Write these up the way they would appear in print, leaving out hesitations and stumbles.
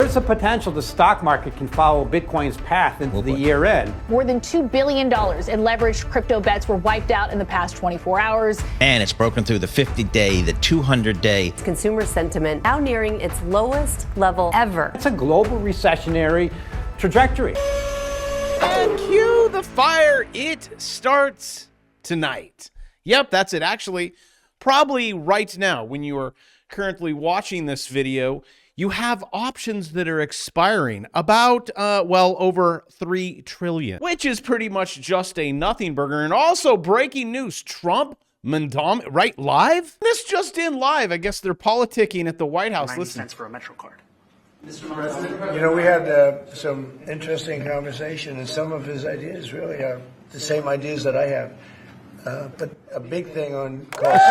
There's a potential the stock market can follow Bitcoin's path into the year end. More than $2 billion in leveraged crypto bets were wiped out in the past 24 hours. And it's broken through the 50-day, the 200-day. Consumer sentiment now nearing its lowest level ever. It's a global recessionary trajectory. And cue the fire. It starts tonight. Yep, that's it. Actually, probably right now when you are currently watching this video, you have options that are expiring about, well, over $3 trillion, which is pretty much just a nothing burger. And also breaking news, Trump, Mandam, right, live? This just in live. I guess they're politicking at the White House. 90 Listen. cents for a Metro card. Mr. President, you know, we had some interesting conversation, and some of his ideas really are the same ideas that I have. But a big thing on cost.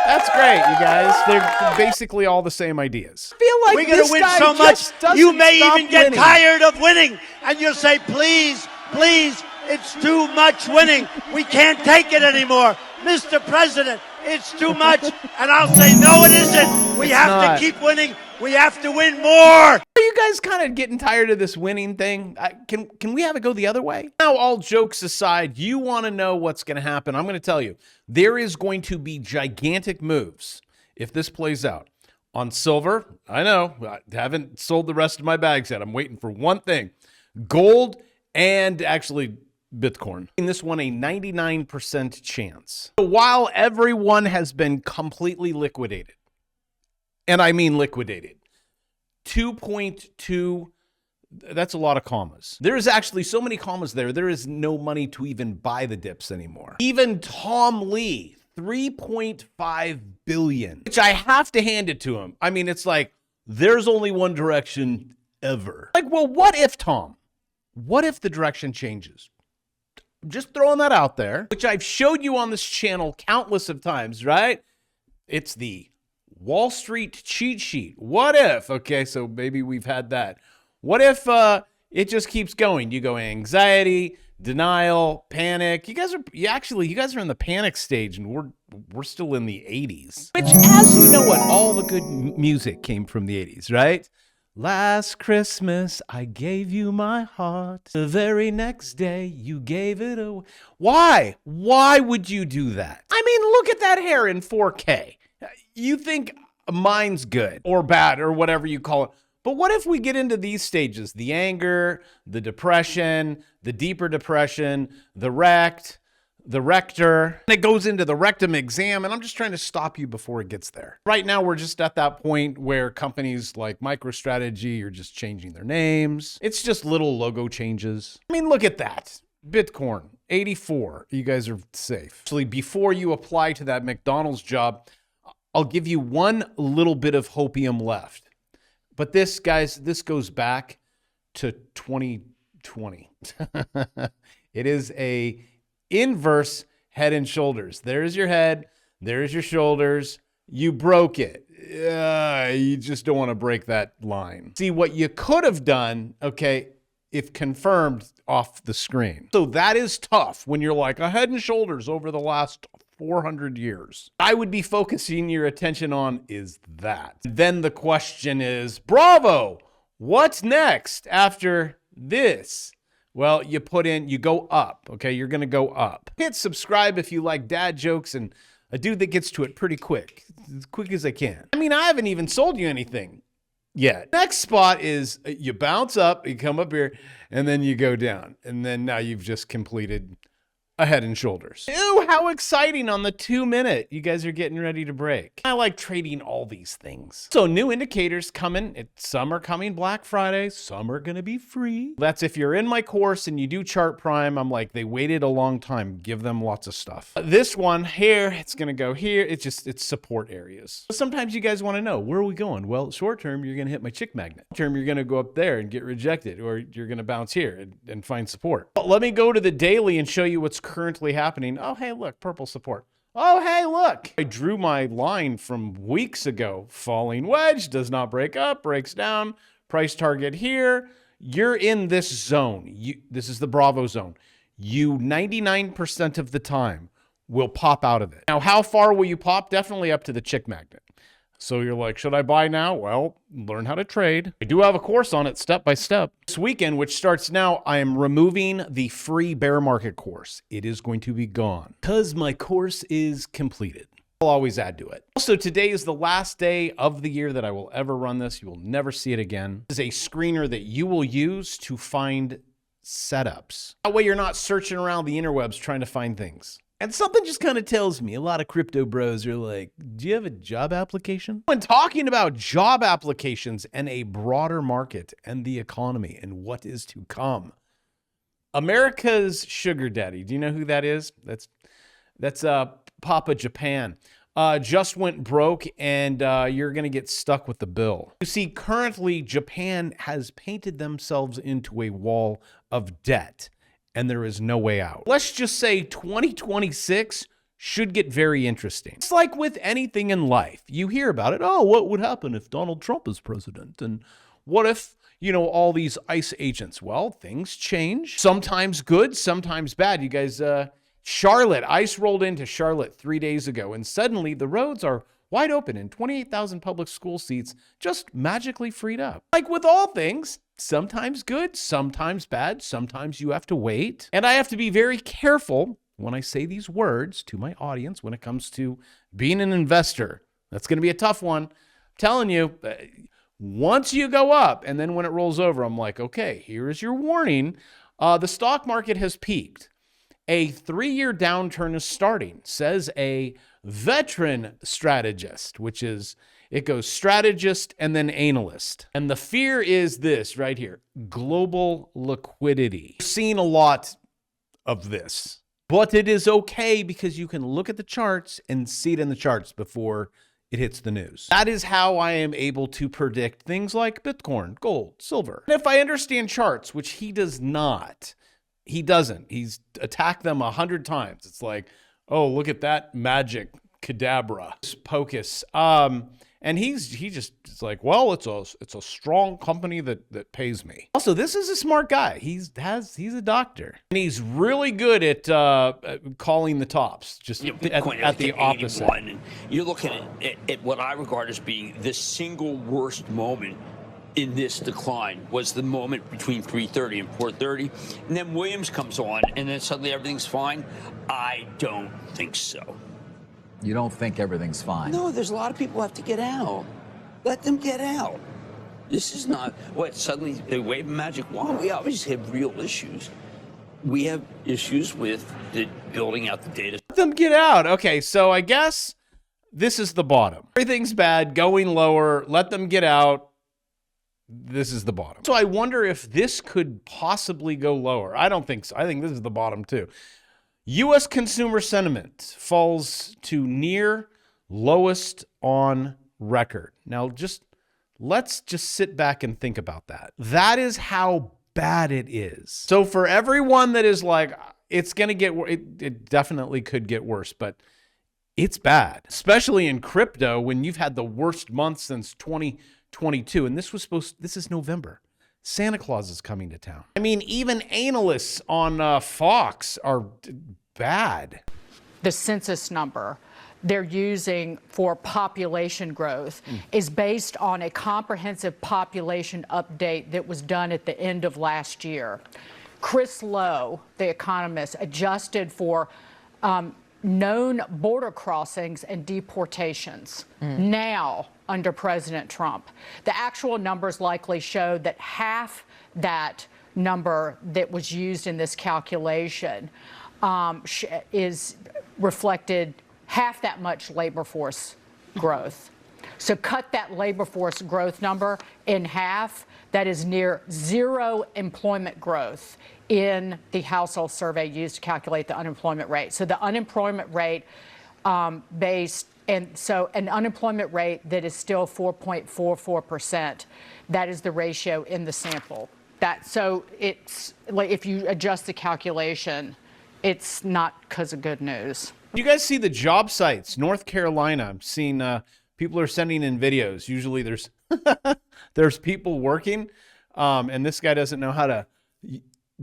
That's great, you guys. They're basically all the same ideas. I feel like we're going to win so much, you may even get tired of winning, and you'll say, please, please, it's too much winning. We can't take it anymore. Mr. President, it's too much. And I'll say, no, it isn't. We have to keep winning. We have to win more. Are you guys kind of getting tired of this winning thing? Can we have it go the other way? Now, all jokes aside, you want to know what's going to happen. I'm going to tell you, there is going to be gigantic moves if this plays out. On silver, I know, I haven't sold the rest of my bags yet. I'm waiting for one thing. Gold and actually Bitcoin. In this one, a 99% chance. While everyone has been completely liquidated, and I mean liquidated, 2.2, that's a lot of commas. There is actually so many commas there, there is no money to even buy the dips anymore. Even Tom Lee, 3.5 billion, which I have to hand it to him. I mean, it's like, there's only one direction ever. Like, well, what if, Tom? What if the direction changes? I'm just throwing that out there, which I've showed you on this channel countless of times, right? It's the Wall Street cheat sheet. What if? Okay, so maybe we've had that. What if it just keeps going? You go anxiety, denial, panic. You guys are in the panic stage, and we're still in the 80s. Which, as you know, what all the good music came from the 80s, right? Last Christmas, I gave you my heart. The very next day, you gave it away. Why? Why would you do that? I mean, look at that hair in 4K. You think mine's good or bad or whatever you call it. But what if we get into these stages? The anger, the depression, the deeper depression, the wrecked, the rector. And it goes into the rectum exam, and I'm just trying to stop you before it gets there. Right now, we're just at that point where companies like MicroStrategy are just changing their names. It's just little logo changes. I mean, look at that. Bitcoin, 84. You guys are safe. Actually, before you apply to that McDonald's job, I'll give you one little bit of hopium left. But this, guys, this goes back to 2020. It is a inverse head and shoulders. There's your head. There's your shoulders. You broke it. You just don't want to break that line. See, what you could have done, okay, if confirmed off the screen. So that is tough when you're like a head and shoulders over the last 400 years. I would be focusing your attention on is that. Then the question is, bravo, what's next after this? Well, you go up, okay? You're going to go up. Hit subscribe if you like dad jokes and a dude that gets to it pretty quick, as quick as I can. I mean, I haven't even sold you anything yet. Next spot is you bounce up, you come up here, and then you go down. And then now you've just completed a head and shoulders. Ew, how exciting on the 2 minute. You guys are getting ready to break. I like trading all these things. So new indicators coming. Some are coming Black Friday. Some are going to be free. That's if you're in my course and you do Chart Prime. I'm like, they waited a long time. Give them lots of stuff. This one here, it's going to go here. It's support areas. Sometimes you guys want to know, where are we going? Well, short term, you're going to hit my chick magnet. Short term, you're going to go up there and get rejected, or you're going to bounce here and find support. But let me go to the daily and show you what's currently happening. Oh, hey, look, purple support. Oh, hey, look. I drew my line from weeks ago. Falling wedge, does not break up, breaks down. Price target here. You're in this zone. This is the Bravo zone. You 99% of the time will pop out of it. Now, how far will you pop? Definitely up to the chick magnet. So you're like, should I buy now? Well, learn how to trade. I do have a course on it step by step. This weekend, which starts now, I am removing the free bear market course. It is going to be gone because my course is completed. I'll always add to it. Also, today is the last day of the year that I will ever run this. You will never see it again. This is a screener that you will use to find setups. That way you're not searching around the interwebs trying to find things. And something just kind of tells me, a lot of crypto bros are like, do you have a job application? When talking about job applications and a broader market and the economy and what is to come, America's sugar daddy, do you know who that is? That's Papa Japan. Just went broke, and you're going to get stuck with the bill. You see, currently, Japan has painted themselves into a wall of debt, and there is no way out. Let's just say 2026 should get very interesting. It's like with anything in life. You hear about it. Oh, what would happen if Donald Trump is president? And what if, you know, all these ICE agents? Well, things change. Sometimes good, sometimes bad. You guys, Charlotte, ICE rolled into Charlotte 3 days ago, and suddenly the roads are wide open and 28,000 public school seats just magically freed up. Like with all things, sometimes good, sometimes bad, sometimes you have to wait. And I have to be very careful when I say these words to my audience when it comes to being an investor. That's going to be a tough one. I'm telling you, once you go up and then when it rolls over, I'm like, okay, here is your warning. The stock market has peaked. A 3-year downturn is starting, says a veteran strategist, which is, it goes strategist and then analyst. And the fear is this right here, global liquidity. We're seeing a lot of this, but it is okay because you can look at the charts and see it in the charts before it hits the news. That is how I am able to predict things like Bitcoin, gold, silver. And if I understand charts, which he does not, he doesn't. He's attacked them 100 times. It's like, oh, look at that magic cadabra, pocus. And he just it's like, well, it's a strong company that pays me. Also, this is a smart guy. He's a doctor, and he's really good at calling the tops. Just at the opposite. And you're looking at what I regard as being the single worst moment in this decline was the moment between 3:30 and 4:30, and then Williams comes on, and then suddenly everything's fine. I don't think so. You don't think everything's fine? No, there's a lot of people who have to get out. Let them get out. This is not what suddenly they wave a magic wand. We obviously have real issues. We have issues with building out the data. Let them get out. Okay, so I guess this is the bottom. Everything's bad, going lower. Let them get out. This is the bottom. So I wonder if this could possibly go lower. I don't think so. I think this is the bottom too. U.S. consumer sentiment falls to near lowest on record. Now, let's just sit back and think about that. That is how bad it is. So for everyone that is like, it's going to get worse, it definitely could get worse, but it's bad, especially in crypto when you've had the worst month since 2022. And this is November. Santa Claus is coming to town. I mean, even analysts on Fox are bad. The census number they're using for population growth is based on a comprehensive population update that was done at the end of last year. Chris Lowe, the economist, adjusted for known border crossings and deportations. Now, under President Trump, the actual numbers likely show that half that number that was used in this calculation is reflected half that much labor force growth. So cut that labor force growth number in half. That is near zero employment growth in the household survey used to calculate the unemployment rate. So the unemployment rate an unemployment rate that is still 4.44%. That is the ratio in the sample. So it's like if you adjust the calculation, it's not because of good news. You guys see the job sites, North Carolina. I'm seeing people are sending in videos. Usually there's there's people working, and this guy doesn't know how to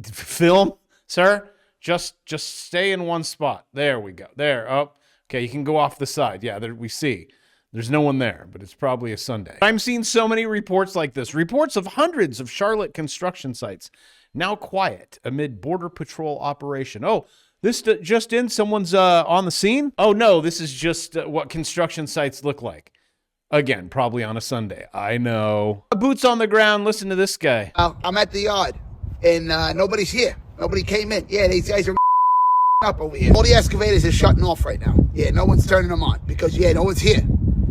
film. Sir, just stay in one spot. There we go. There. Oh, okay. You can go off the side. Yeah, there we see. There's no one there, but it's probably a Sunday. I'm seeing so many reports like this. Reports of hundreds of Charlotte construction sites now quiet amid Border Patrol operation. Oh, this just in, someone's on the scene? Oh no, this is just what construction sites look like. Again, probably on a Sunday. I know. Boots on the ground, listen to this guy. I'm at the yard, and nobody's here. Nobody came in. Yeah, these guys are up over here. All the excavators are shutting off right now. Yeah, no one's turning them on because, yeah, no one's here.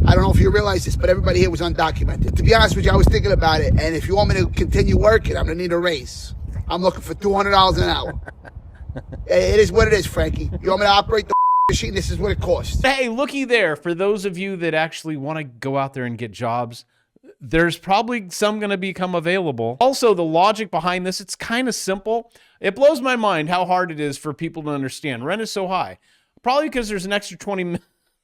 I don't know if you realize this, but everybody here was undocumented. To be honest with you, I was thinking about it, and if you want me to continue working, I'm going to need a raise. I'm looking for $200 an hour. It is what it is, Frankie. You want me to operate the machine? This is what it costs. Hey, looky there. For those of you that actually want to go out there and get jobs, there's probably some going to become available. Also, the logic behind this, it's kind of simple. It blows my mind how hard it is for people to understand. Rent is so high. Probably because there's an extra 20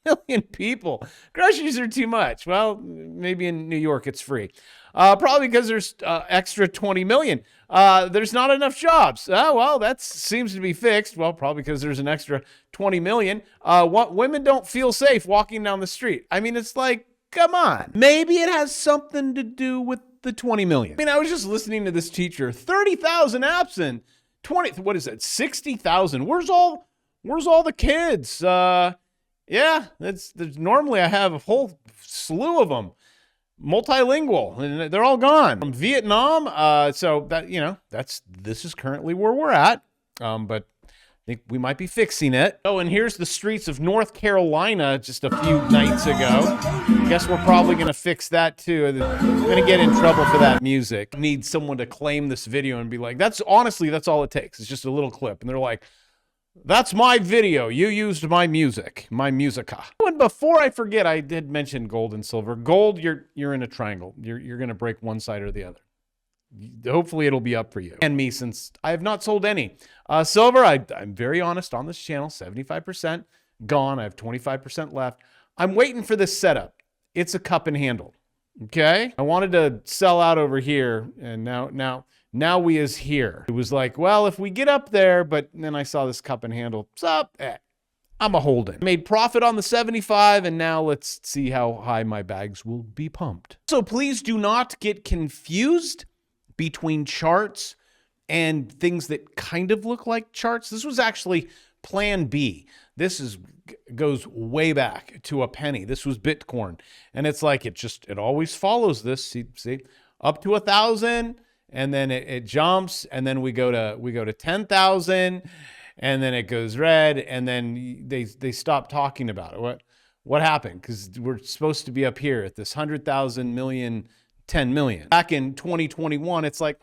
million people. Groceries are too much. Well, maybe in New York it's free. Probably because there's extra 20 million. There's not enough jobs. Well, that seems to be fixed. Well, probably because there's an extra 20 million. Women don't feel safe walking down the street. I mean, it's like, come on. Maybe it has something to do with the 20 million. I mean, I was just listening to this teacher. 30,000 absent. 20. What is that? 60,000. Where's all the kids? Yeah, there's normally I have a whole slew of them. Multilingual, and they're all gone from Vietnam. So that, this is currently where we're at. But I think we might be fixing it. Oh, and here's the streets of North Carolina just a few nights ago. Guess we're probably going to fix that too. I'm going to get in trouble for that music. Need someone to claim this video and be like, that's all it takes. It's just a little clip. And they're like, that's my video. You used my music, my musica. And before I forget, I did mention gold and silver. Gold, you're in a triangle. You're going to break one side or the other. Hopefully it'll be up for you and me, since I have not sold any. Silver, I'm very honest on this channel, 75% gone. I have 25% left. I'm waiting for this setup. It's a cup and handle. Okay. I wanted to sell out over here, and now we is here. It was like, well, if we get up there, but then I saw this cup and handle. I'm a holding. Made profit on the 75, and now let's see how high my bags will be pumped. So please do not get confused between charts and things that kind of look like charts. This was actually plan B. This goes way back to a penny. This was Bitcoin. And it's like, it always follows this. See, up to 1,000. And then it jumps, and then we go to 10,000, and then it goes red, and then they stop talking about it. What happened? Because we're supposed to be up here at this 100,000 million, 10 million. Back in 2021, it's like,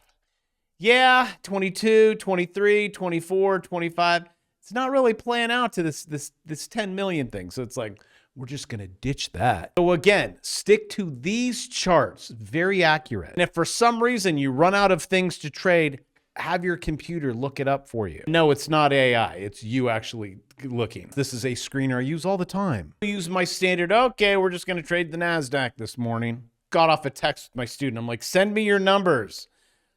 yeah, 22, 23, 24, 25. It's not really playing out to this 10 million thing. So it's like, we're just going to ditch that. So again, stick to these charts, very accurate. And if for some reason you run out of things to trade, have your computer look it up for you. No, it's not AI. It's you actually looking. This is a screener I use all the time. I use my standard, okay, we're just going to trade the NASDAQ this morning. Got off a text with my student. I'm like, send me your numbers.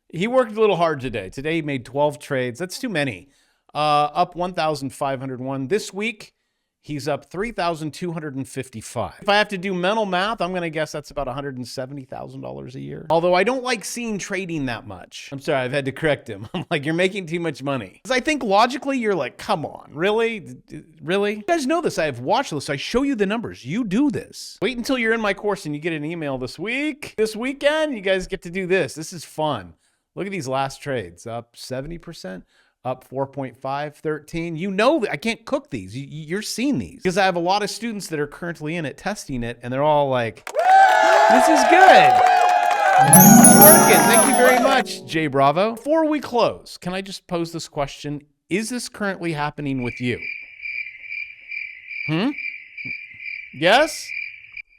He worked a little hard today. Today he made 12 trades. That's too many. Up 1,501 this week. He's up 3,255. If I have to do mental math, I'm going to guess that's about $170,000 a year. Although I don't like seeing trading that much. I'm sorry, I've had to correct him. I'm like, you're making too much money. Because I think logically, you're like, come on, really? Really? You guys know this. I have watch lists. I show you the numbers. You do this. Wait until you're in my course and you get an email this week. This weekend, you guys get to do this. This is fun. Look at these last trades. Up 70%. Up 4.5, 13. You know that I can't cook these. You're seeing these. Because I have a lot of students that are currently in it, testing it, and they're all like, this is good. It's working. Thank you very much, Jay Bravo. Before we close, can I just pose this question? Is this currently happening with you? Yes?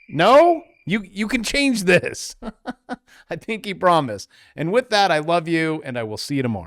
No? You can change this. I think he promised. And with that, I love you, and I will see you tomorrow.